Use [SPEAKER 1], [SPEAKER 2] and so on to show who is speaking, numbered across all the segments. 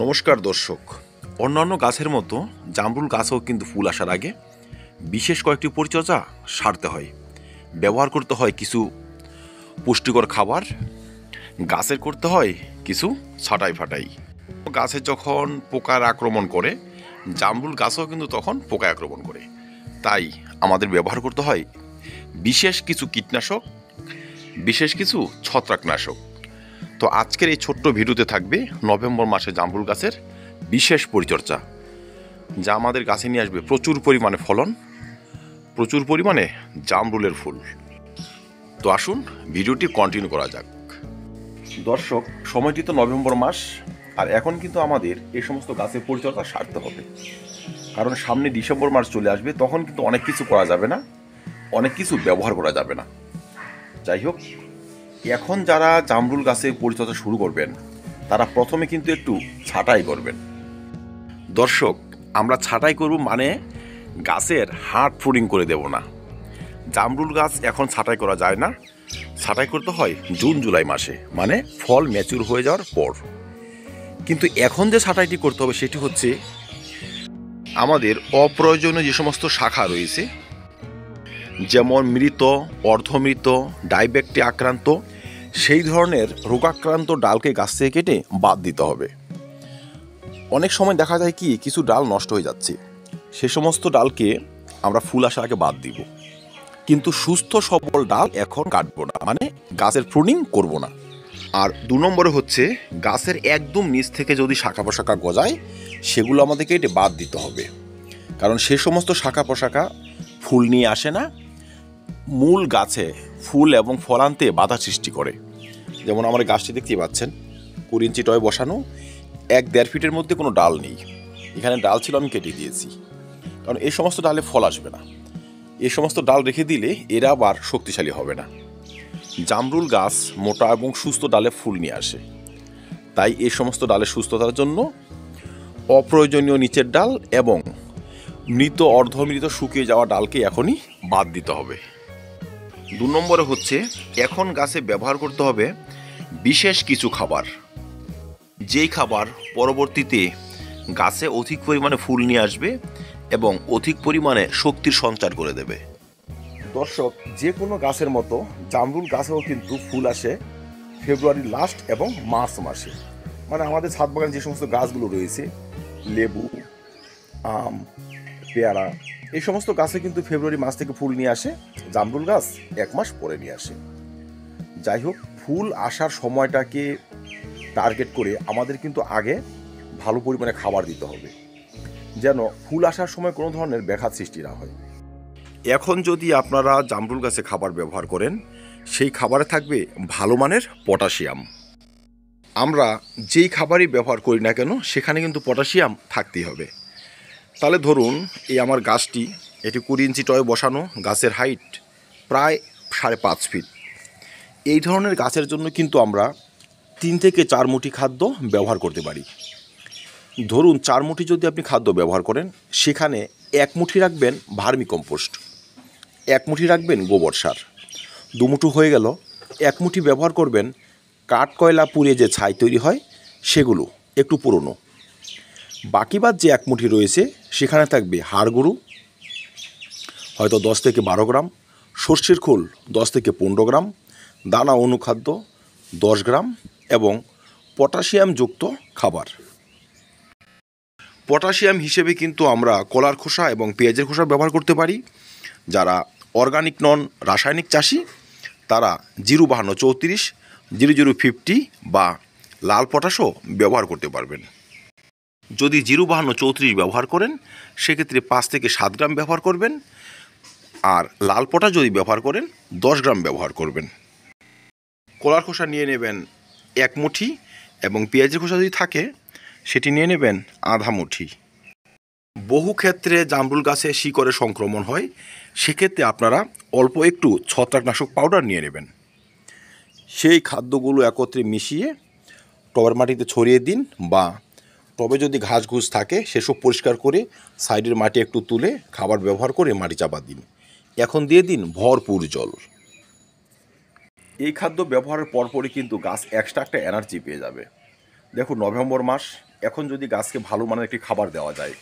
[SPEAKER 1] নমস্কার দর্শক। অন্যান্য গাছের মতো জামরুল গাছেও কিন্তু ফুল আসার আগে বিশেষ কয়েকটি পরিচর্যা সারতে হয়। ব্যবহার করতে হয় কিছু পুষ্টিকর খাবার, গাছের করতে হয় কিছু ছাঁটাই ফাটাই। গাছে যখন পোকার আক্রমণ করে, জামরুল গাছও কিন্তু তখন পোকায় আক্রমণ করে। তাই আমাদের ব্যবহার করতে হয় বিশেষ কিছু কীটনাশক, বিশেষ কিছু ছত্রাকনাশক। তো আজকের এই ছোট্ট ভিডিওতে থাকবে নভেম্বর মাসে জামরুল গাছের বিশেষ পরিচর্যা, যা আমাদের গাছে নিয়ে আসবে প্রচুর পরিমাণে ফলন, প্রচুর পরিমাণে জামরুলের ফুল। তো আসুন ভিডিওটি কন্টিনিউ করা যাক। দর্শক, সময়টি তো নভেম্বর মাস, আর এখন কিন্তু আমাদের এই সমস্ত গাছের পরিচর্যা সারতে হবে, কারণ সামনে ডিসেম্বর মাস চলে আসবে। তখন কিন্তু অনেক কিছু করা যাবে না, অনেক কিছু ব্যবহার করা যাবে না। যাই হোক, এখন যারা জামরুল গাছে পরিচর্যা শুরু করবেন, তারা প্রথমে কিন্তু একটু ছাঁটাই করবেন। দর্শক, আমরা ছাঁটাই করব মানে গাছের হার্ড প্রুনিং করে দেব না। জামরুল গাছ এখন ছাঁটাই করা যায় না, ছাঁটাই করতে হয় জুন জুলাই মাসে, মানে ফল ম্যাচুর হয়ে যাওয়ার পর। কিন্তু এখন যে ছাঁটাইটি করতে হবে সেটি হচ্ছে আমাদের অপ্রয়োজনীয় যে সমস্ত শাখা রয়েছে, যেমন মৃত, অর্ধমৃত, ডাইব্যাকটে আক্রান্ত, সেই ধরনের রোগাক্রান্ত ডালকে গাছ থেকে কেটে বাদ দিতে হবে। অনেক সময় দেখা যায় কি কিছু ডাল নষ্ট হয়ে যাচ্ছে, সে সমস্ত ডালকে আমরা ফুল আসার আগে বাদ দিব। কিন্তু সুস্থ সবল ডাল এখন কাটবো না, মানে গাছের প্রুনিং করব না। আর 2 নম্বরে হচ্ছে গাছের একদম নিচ থেকে যদি শাখা প্রশাখা গজায়, সেগুলো আমাদেরকে কেটে বাদ দিতে হবে, কারণ সে সমস্ত শাখা প্রশাখা ফুল নিয়ে আসে না, মূল গাছে ফুল এবং ফল আনতে বাধা সৃষ্টি করে। যেমন আমার গাছটি দেখতেই পাচ্ছেন, 20 ইঞ্চি টয় বসানো, 1-1.5 ফিটের মধ্যে কোনো ডাল নেই। এখানে ডাল ছিল, আমি কেটে দিয়েছি, কারণ এই সমস্ত ডালে ফল আসবে না। এই সমস্ত ডাল রেখে দিলে এরা আবার শক্তিশালী হবে না। জামরুল গাছ মোটা এবং সুস্থ ডালে ফুল নিয়ে আসে, তাই এই সমস্ত ডালের সুস্থতার জন্য অপ্রয়োজনীয় নিচের ডাল এবং মৃত, অর্ধমৃত, শুকিয়ে যাওয়া ডালকে এখনই বাদ দিতে হবে। 2 নম্বরে হচ্ছে এখন গাছে ব্যবহার করতে হবে বিশেষ কিছু খাবার, যেই খাবার পরবর্তীতে গাছে অধিক পরিমাণে ফুল নিয়ে আসবে এবং অধিক পরিমাণে শক্তির সঞ্চার করে দেবে। দর্শক, যে কোনো গাছের মতো জামরুল গাছেও কিন্তু ফুল আসে ফেব্রুয়ারির লাস্ট এবং মার্চ মাসে। মানে আমাদের ছাদ বাগানে যে সমস্ত গাছগুলো রয়েছে, লেবু, আম, পেয়ারা, এই সমস্ত গাছে কিন্তু ফেব্রুয়ারি মাস থেকে ফুল নিয়ে আসে, জামরুল গাছ 1 মাস পরে নিয়ে আসে। যাই হোক, ফুল আসার সময়টাকে টার্গেট করে আমাদের কিন্তু আগে ভালো পরিমাণে খাবার দিতে হবে, যেন ফুল আসার সময় কোনো ধরনের ব্যাঘাত সৃষ্টি না হয়। এখন যদি আপনারা জামরুল গাছে খাবার ব্যবহার করেন, সেই খাবারে থাকবে ভালো মানের পটাশিয়াম। আমরা যেই খাবারই ব্যবহার করি না কেন, সেখানে কিন্তু পটাশিয়াম থাকতেই হবে। তাহলে ধরুন, এই আমার গাছটি, এটি 20 ইঞ্চি টয়ে বসানো, গাছের হাইট প্রায় 5.5 ফিট। এই ধরনের গাছের জন্য কিন্তু আমরা 3 থেকে 4 মুঠি খাদ্য ব্যবহার করতে পারি। ধরুন 4 মুঠি যদি আপনি খাদ্য ব্যবহার করেন, সেখানে 1 মুঠি রাখবেন ভার্মি কম্পোস্ট, 1 মুঠি রাখবেন গোবর সার, 2 মুঠো হয়ে গেল। 1 মুঠি ব্যবহার করবেন কাঠ কয়লা পুড়িয়ে যে ছাই তৈরি হয়, সেগুলো একটু পুরনো। বাকি বাদ যে 1 মুঠি রয়েছে, সেখানে থাকবে হাড় গরু, হয়তো 10 থেকে 12 গ্রাম, সর্ষের খোল 10 থেকে 15 গ্রাম, দানা অনুখাদ্য 10 গ্রাম এবং পটাশিয়ামযুক্ত খাবার। পটাশিয়াম হিসেবে কিন্তু আমরা কলার খোসা এবং পেঁয়াজের খোসা ব্যবহার করতে পারি। যারা অর্গানিক নন, রাসায়নিক চাষি, তারা 05234, 0050 বা লাল পটাশও ব্যবহার করতে পারবেন। যদি 05234 ব্যবহার করেন, সেক্ষেত্রে 5 থেকে 7 গ্রাম ব্যবহার করবেন, আর লাল পটাশ যদি ব্যবহার করেন 10 গ্রাম ব্যবহার করবেন। কলার খোসা নিয়ে নেবেন 1 মুঠি এবং পেঁয়াজের খোসা যদি থাকে, সেটি নিয়ে নেবেন আধা মুঠি। বহু ক্ষেত্রে জামরুল গাছে শিকড়ে সংক্রমণ হয়, সেক্ষেত্রে আপনারা অল্প একটু ছত্রাকনাশক পাউডার নিয়ে নেবেন। সেই খাদ্যগুলো একত্রে মিশিয়ে টবের মাটিতে ছড়িয়ে দিন, বা টবে যদি ঘাস ঘুষ থাকে সেসব পরিষ্কার করে সাইডের মাটি একটু তুলে খাবার ব্যবহার করে মাটি চাপা দিন। এখন দিয়ে দিন ভরপুর জল। এই খাদ্য ব্যবহারের পরপরই কিন্তু গাছ এক্সট্রা একটা এনার্জি পেয়ে যাবে। দেখুন, নভেম্বর মাস, এখন যদি গাছকে ভালো মানের একটি খাবার দেওয়া যায়,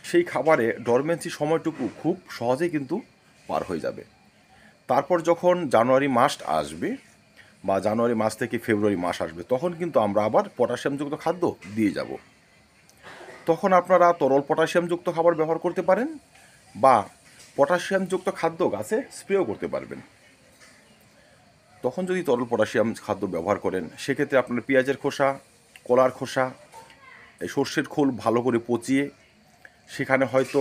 [SPEAKER 1] সেই খাবারে ডরমেন্সি সময়টুকু খুব সহজেই কিন্তু পার হয়ে যাবে। তারপর যখন জানুয়ারি মাস আসবে বা জানুয়ারি মাস থেকে ফেব্রুয়ারি মাস আসবে, তখন কিন্তু আমরা আবার পটাশিয়ামযুক্ত খাদ্য দিয়ে যাব। তখন আপনারা তরল পটাশিয়ামযুক্ত খাবার ব্যবহার করতে পারেন বা পটাশিয়ামযুক্ত খাদ্য গাছে স্প্রেও করতে পারবেন। তখন যদি তরল পটাশিয়াম খাদ্য ব্যবহার করেন, সেক্ষেত্রে আপনার পেঁয়াজের খোসা, কলার খোসা, এই সর্ষের খোল ভালো করে পচিয়ে সেখানে হয়তো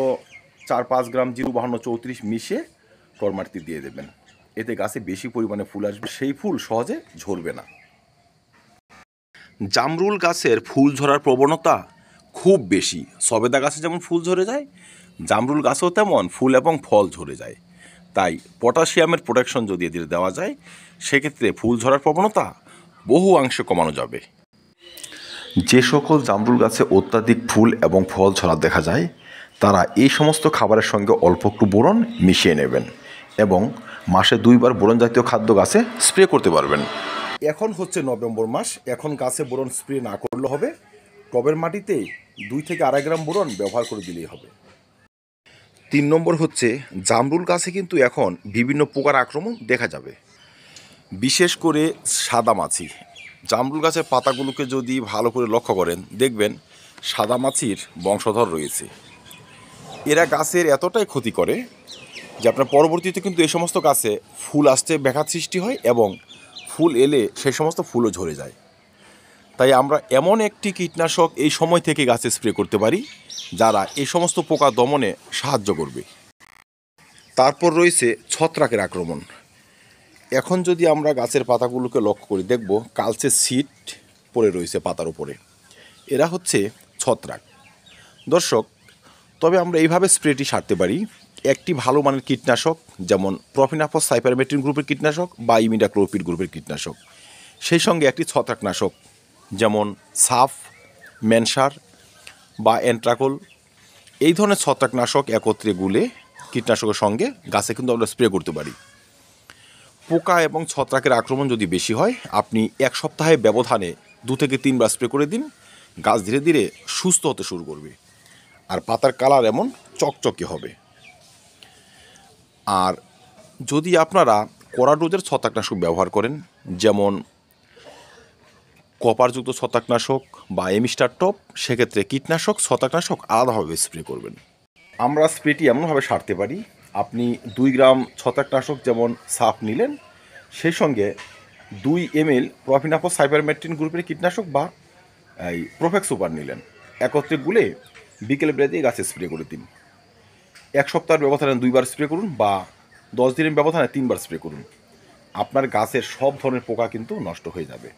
[SPEAKER 1] 4-5 গ্রাম 05234 মিশিয়ে টরমাটিতে দিয়ে দেবেন। এতে গাছে বেশি পরিমাণে ফুল আসবে, সেই ফুল সহজে ঝরবে না। জামরুল গাছের ফুল ঝরার প্রবণতা খুব বেশি। সবেদা গাছে যেমন ফুল ঝরে যায়, জামরুল গাছেও তেমন ফুল এবং ফল ঝরে যায়। তাই পটাশিয়ামের প্রোটেকশন যদি এদের দেওয়া যায়, সেক্ষেত্রে ফুল ঝরার প্রবণতা বহু অংশে কমানো যাবে। যে সকল জামরুল গাছে অত্যাধিক ফুল এবং ফল ঝরা দেখা যায়, তারা এই সমস্ত খাবারের সঙ্গে অল্প একটু বোরন মিশিয়ে নেবেন এবং মাসে 2 বার বোরন জাতীয় খাদ্য গাছে স্প্রে করতে পারবেন। এখন হচ্ছে নভেম্বর মাস, এখন গাছে বোরন স্প্রে না করলে হবে, টবের মাটিতে 2 থেকে 2.5 গ্রাম বোরন ব্যবহার করে দিলেই হবে। 3 নম্বর হচ্ছে জামরুল গাছে কিন্তু এখন বিভিন্ন পোকার আক্রমণ দেখা যাবে, বিশেষ করে সাদামাছি। জামরুল গাছের পাতাগুলোকে যদি ভালো করে লক্ষ্য করেন, দেখবেন সাদামাছির বংশধর রয়েছে। এরা গাছের এতটাই ক্ষতি করে যে আপনার পরবর্তীতে কিন্তু এই সমস্ত গাছে ফুল আসতে ব্যাঘাত সৃষ্টি হয় এবং ফুল এলে সেই সমস্ত ফুলও ঝরে যায়। তাই আমরা এমন একটি কীটনাশক এই সময় থেকে গাছে স্প্রে করতে পারি যারা এই সমস্ত পোকা দমনে সাহায্য করবে। তারপর রয়েছে ছত্রাকের আক্রমণ। এখন যদি আমরা গাছের পাতাগুলোকে লক্ষ্য করি, দেখব কালচে ছিট পড়ে রয়েছে পাতার উপরে। এরা হচ্ছে ছত্রাক। দর্শক, তবে আমরা এইভাবে স্প্রেটি সারতে পারি। একটি ভালো মানের কীটনাশক যেমন প্রফিনাফস সাইপারমেট্রিন গ্রুপের কীটনাশক বা ইমিডাক্লোপিড গ্রুপের কীটনাশক, সেই সঙ্গে একটি ছত্রাকনাশক যেমন সাফ, মেনসার বা অ্যান্ট্রাকোল, এই ধরনের ছত্রাকনাশক একত্রে গুলে কীটনাশকের সঙ্গে গাছে কিন্তু আমরা স্প্রে করতে পারি। পোকা এবং ছত্রাকের আক্রমণ যদি বেশি হয়, আপনি 1 সপ্তাহে ব্যবধানে 2 থেকে 3 বার স্প্রে করে দিন, গাছ ধীরে ধীরে সুস্থ হতে শুরু করবে আর পাতার কালার এমন চকচকে হবে। আর যদি আপনারা কড়া ডোজের ছত্রাকনাশক ব্যবহার করেন, যেমন কপারযুক্ত ছত্রাকনাশক বা এমিস্টার টপ, সেক্ষেত্রে কীটনাশক ছত্রাকনাশক আলাদাভাবে স্প্রে করবেন। আমরা স্প্রেটি এমনভাবে সারতে পারি, আপনি 2 গ্রাম ছত্রাকনাশক যেমন সাফ নিলেন, সেই সঙ্গে 2 ml প্রফিনাফস সাইপারমেট্রিন গ্রুপের কীটনাশক বা এই প্রোফেক্স সুপার নিলেন, একত্রে গুলে বিকেল বেলা দিয়ে গাছে স্প্রে করে দিন। 1 সপ্তাহের ব্যবধানে 2 বার স্প্রে করুন বা 10 দিনের ব্যবধানে 3 বার স্প্রে করুন। আপনার গাছের সব ধরনের পোকা কিন্তু নষ্ট হয়ে যাবে।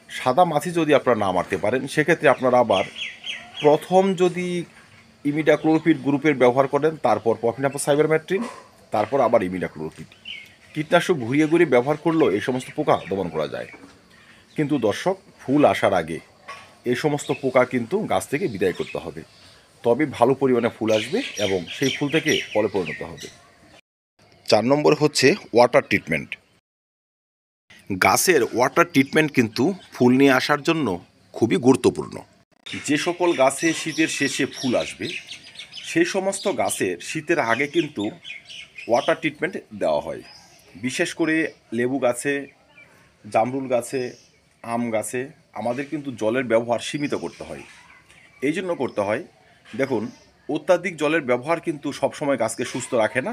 [SPEAKER 1] সাদা মাছি যদি আপনারা না মারতে পারেন, সেক্ষেত্রে আপনারা আবার প্রথম যদি ইমিডাক্লোপিড গ্রুপের ব্যবহার করেন, তারপর প্রফিনাফস সাইপারমেট্রিন, তারপর আবার ইমিডাক্লোপিড কীটনাশক ঘুরিয়ে ঘুরিয়ে ব্যবহার করলেও এই সমস্ত পোকা দমন করা যায়। কিন্তু দর্শক, ফুল আসার আগে এই সমস্ত পোকা কিন্তু গাছ থেকে বিদায় করতে হবে, তবে ভালো পরিমাণে ফুল আসবে এবং সেই ফুল থেকে ফলে পরিণত হবে। 4 নম্বর হচ্ছে ওয়াটার ট্রিটমেন্ট। গাছের ওয়াটার ট্রিটমেন্ট কিন্তু ফুল নিয়ে আসার জন্য খুবই গুরুত্বপূর্ণ। যে সকল গাছে শীতের শেষে ফুল আসবে, সেই সমস্ত গাছের শীতের আগে কিন্তু ওয়াটার ট্রিটমেন্ট দেওয়া হয়। বিশেষ করে লেবু গাছে, জামরুল গাছে, আম গাছে আমাদের কিন্তু জলের ব্যবহার সীমিত করতে হয়। এই জন্য করতে হয়, দেখুন, অত্যাধিক জলের ব্যবহার কিন্তু সবসময় গাছকে সুস্থ রাখে না,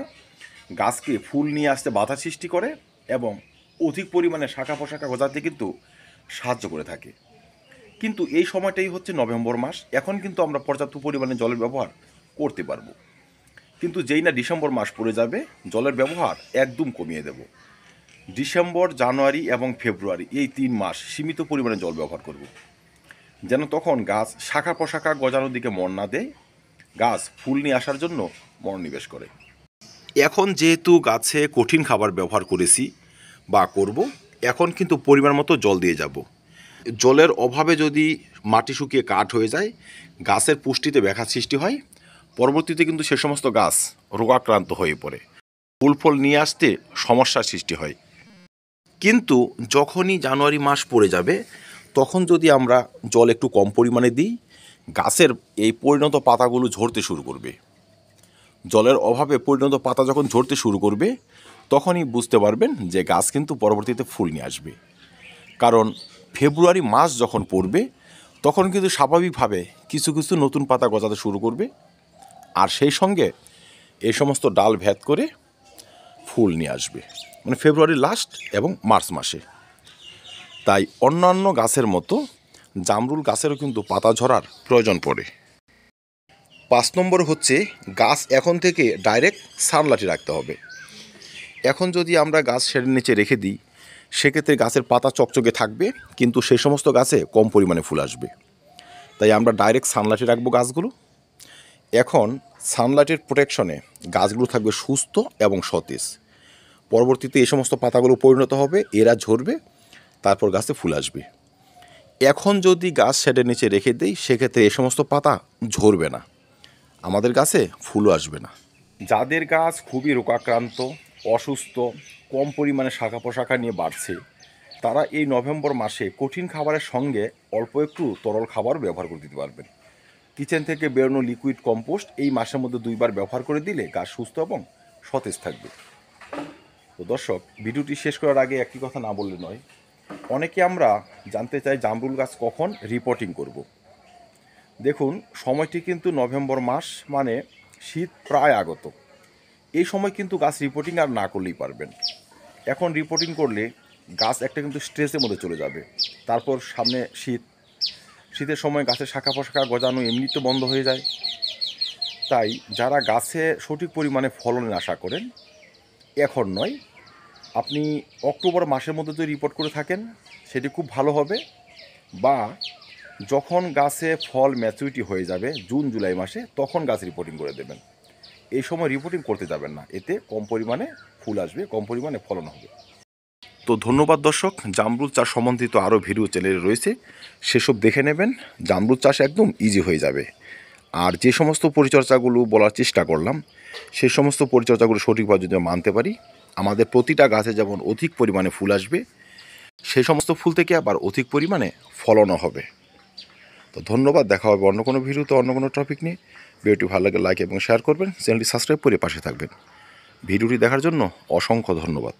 [SPEAKER 1] গাছকে ফুল নিয়ে আসতে বাধা সৃষ্টি করে এবং অধিক পরিমাণে শাখা পোশাখা গজাতে কিন্তু সাহায্য করে থাকে। কিন্তু এই সময়টাই হচ্ছে নভেম্বর মাস, এখন কিন্তু আমরা পর্যাপ্ত পরিমাণে জলের ব্যবহার করতে পারবো। কিন্তু যেই না ডিসেম্বর মাস পড়ে যাবে, জলের ব্যবহার একদম কমিয়ে দেব। ডিসেম্বর, জানুয়ারি এবং ফেব্রুয়ারি, এই 3 মাস সীমিত পরিমাণে জল ব্যবহার করব, যেন তখন গাছ শাখা পোশাখা গজানোর দিকে মন না দেয়, গাছ ফুল নিয়ে আসার জন্য মনোনিবেশ করে। এখন যেহেতু গাছে কঠিন খাবার ব্যবহার করেছি বা করব, এখন কিন্তু পরিমাণ মতো জল দিয়ে যাব। জলের অভাবে যদি মাটি শুকিয়ে কাঠ হয়ে যায়, গাছের পুষ্টিতে ব্যাঘাত সৃষ্টি হয়, পরবর্তীতে কিন্তু সে সমস্ত গাছ রোগাক্রান্ত হয়ে পড়ে, ফুল ফল নিয়ে আসতে সমস্যার সৃষ্টি হয়। কিন্তু যখনই জানুয়ারি মাস পড়ে যাবে, তখন যদি আমরা জল একটু কম পরিমাণে দিই, গাছের এই পরিণত পাতাগুলো ঝরতে শুরু করবে। জলের অভাবে পরিণত পাতা যখন ঝরতে শুরু করবে তখনই বুঝতে পারবেন যে গাছ কিন্তু পরবর্তীতে ফুল নিয়ে আসবে। কারণ ফেব্রুয়ারি মাস যখন পড়বে তখন কিন্তু স্বাভাবিকভাবে কিছু কিছু নতুন পাতা গজাতে শুরু করবে, আর সেই সঙ্গে এই সমস্ত ডাল ভেদ করে ফুল নিয়ে আসবে, মানে ফেব্রুয়ারি লাস্ট এবং মার্চ মাসে। তাই অন্যান্য গাছের মতো জামরুল গাছেরও কিন্তু পাতা ঝরার প্রয়োজন পড়ে। 5 নম্বর হচ্ছে গাছ এখন থেকে ডাইরেক্ট সানলাইটে রাখতে হবে। এখন যদি আমরা গাছ শেডের নিচে রেখে দিই সেক্ষেত্রে গাছের পাতা চকচকে থাকবে, কিন্তু সেই সমস্ত গাছে কম পরিমাণে ফুল আসবে। তাই আমরা ডাইরেক্ট সানলাইটে রাখবো গাছগুলো। এখন সানলাইটের প্রোটেকশনে গাছগুলো থাকবে সুস্থ এবং সতেজ। পরবর্তীতে এই সমস্ত পাতাগুলো পরিণত হবে, এরা ঝরবে, তারপর গাছে ফুল আসবে। এখন যদি গাছ শেডের নিচে রেখে দিই সেক্ষেত্রে এই সমস্ত পাতা ঝরবে না, আমাদের গাছে ফুলও আসবে না। যাদের গাছ খুবই রোগাক্রান্ত, অসুস্থ, কম পরিমাণে শাখা পোশাখা নিয়ে বাড়ছে, তারা এই নভেম্বর মাসে কঠিন খাবারের সঙ্গে অল্প একটু তরল খাবার ব্যবহার করে দিতে পারবেন। কিচেন থেকে বেরোনো লিকুইড কম্পোস্ট এই মাসের মধ্যে 2 বার ব্যবহার করে দিলে গাছ সুস্থ এবং সতেজ থাকবে। তো দর্শক, ভিডিওটি শেষ করার আগে একটি কথা না বললে নয়। অনেকে আমরা জানতে চাই জামরুল গাছ কখন রিপোর্টিং করব। দেখুন, সময়টি কিন্তু নভেম্বর মাস, মানে শীত প্রায় আগত। এই সময় কিন্তু গাছ রিপোর্টিং আর না করলেই পারবেন। এখন রিপোর্টিং করলে গাছ একটা কিন্তু স্ট্রেসের মধ্যে চলে যাবে। তারপর সামনে শীতের সময় গাছের শাখা পোশাখা গজানো এমনিতে বন্ধ হয়ে যায়। তাই যারা গাছে সঠিক পরিমাণে ফলনের আশা করেন, এখন নয়, আপনি অক্টোবর মাসের মধ্যে যদি রিপোর্ট করে থাকেন সেটি খুব ভালো হবে, বা যখন গাছে ফল ম্যাচুরিটি হয়ে যাবে জুন জুলাই মাসে তখন গাছ রিপোর্টিং করে দেবেন। এই সময় রিপোর্টিং করতে যাবেন না, এতে কম পরিমাণে ফুল আসবে, কম পরিমাণে ফলন হবে। তো ধন্যবাদ দর্শক। জামরুল চাষ সম্বন্ধিত আরও ভিডিও চ্যানেলে রয়েছে, সেসব দেখে নেবেন। জামরুল চাষ একদম ইজি হয়ে যাবে। আর যে সমস্ত পরিচর্যাগুলো বলার চেষ্টা করলাম সেই সমস্ত পরিচর্যাগুলো সঠিকভাবে যদি মানতে পারি, আমাদের প্রতিটা গাছে যেমন অধিক পরিমাণে ফুল আসবে, সেই সমস্ত ফুল থেকে আবার অধিক পরিমাণে ফলনও হবে। তো ধন্যবাদ, দেখা হবে অন্য কোনো ভিডিওতে অন্য কোনো টপিক নিয়ে। ভিডিওটি ভালো লাগে লাইক এবং শেয়ার করবেন, চ্যানেলটি সাবস্ক্রাইব করে পাশে থাকবেন। ভিডিওটি দেখার জন্য অসংখ্য ধন্যবাদ।